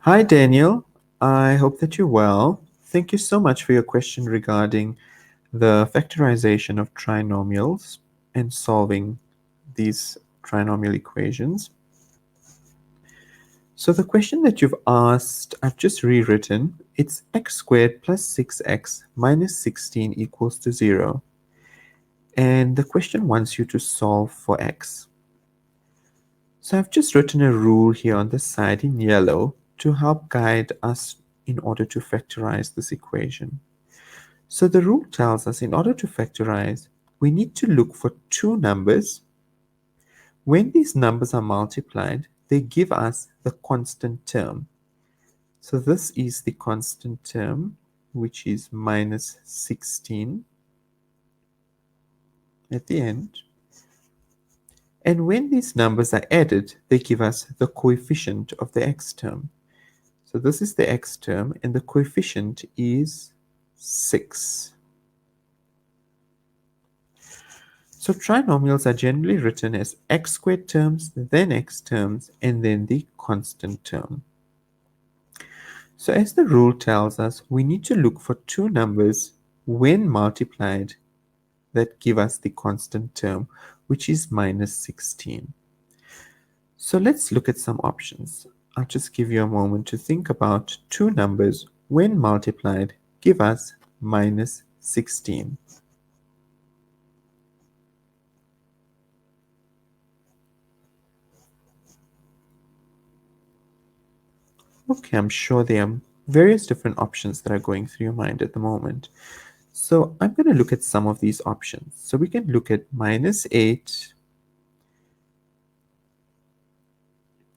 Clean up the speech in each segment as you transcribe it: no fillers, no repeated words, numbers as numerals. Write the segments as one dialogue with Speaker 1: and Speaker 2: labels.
Speaker 1: Hi, Daniel. I hope that you're well. Thank you so much for your question regarding the factorization of trinomials and solving these trinomial equations. So the question that you've asked, I've just rewritten. It's x squared plus 6x minus 16 equals to 0. And the question wants you to solve for x. So I've just written a rule here on the side in yellow to help guide us in order to factorize this equation. So the rule tells us in order to factorize, we need to look for two numbers. When these numbers are multiplied, they give us the constant term. So this is the constant term, which is minus 16 at the end. And when these numbers are added, they give us the coefficient of the x term. So this is the x term, and the coefficient is 6. So trinomials are generally written as x squared terms, then x terms, and then the constant term. So as the rule tells us, we need to look for two numbers when multiplied that give us the constant term, which is minus 16. So let's look at some options. I'll just give you a moment to think about two numbers when multiplied give us minus 16. Okay, I'm sure there are various different options that are going through your mind at the moment. So I'm going to look at some of these options. So we can look at minus 8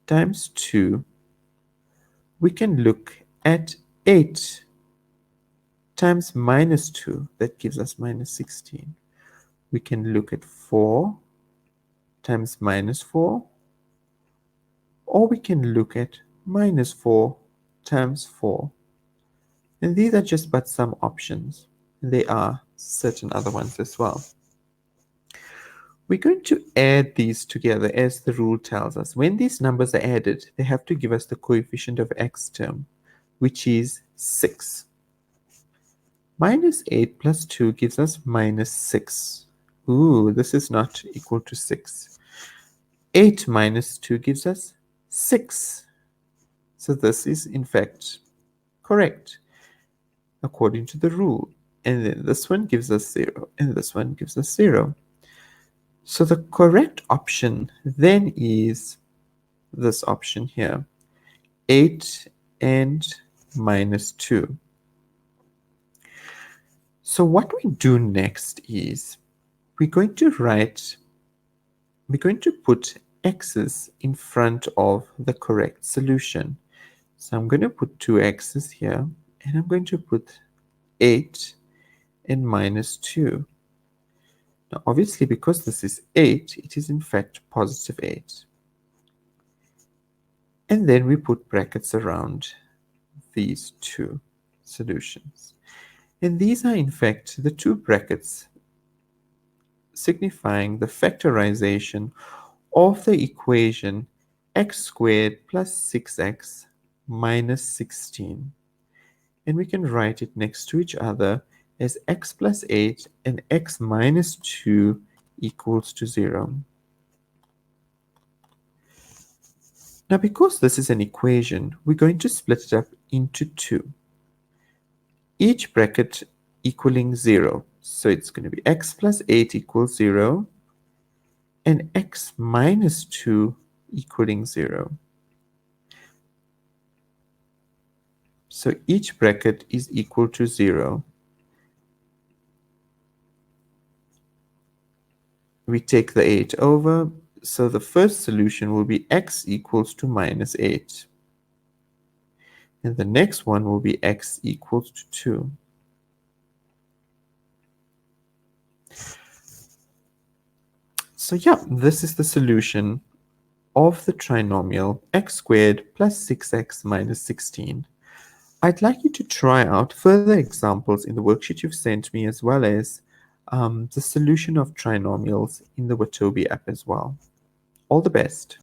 Speaker 1: times 2. We can look at 8 times minus 2. That gives us minus 16. We can look at 4 times minus 4. Or we can look at minus 4 times 4. And these are just but some options. There are certain other ones as well. We're going to add these together as the rule tells us. When these numbers are added, they have to give us the coefficient of x term, which is 6. Minus 8 plus 2 gives us minus 6. Ooh, this is not equal to 6. 8 minus 2 gives us 6. So this is in fact correct according to the rule. And then this one gives us 0, and this one gives us 0. So the correct option then is this option here, 8 and minus 2. So what we do next is we're going to put x's in front of the correct solution. So I'm going to put 2 x's here, and I'm going to put 8 and minus 2. Now obviously, because this is 8, it is in fact positive 8. And then we put brackets around these two solutions. And these are in fact the two brackets signifying the factorization of the equation x squared plus 6x minus 16. And we can write it next to each other as x plus 8 and x minus 2 equals to 0. Now, because this is an equation, we're going to split it up into two. Each bracket equaling 0. So it's going to be x plus 8 equals 0 and x minus 2 equaling 0. So each bracket is equal to 0. We take the 8 over, so the first solution will be x equals to minus 8. And the next one will be x equals to 2. So yeah, this is the solution of the trinomial x squared plus 6x minus 16. I'd like you to try out further examples in the worksheet you've sent me, as well as the solution of trinomials in the Watobi app as well. All the best.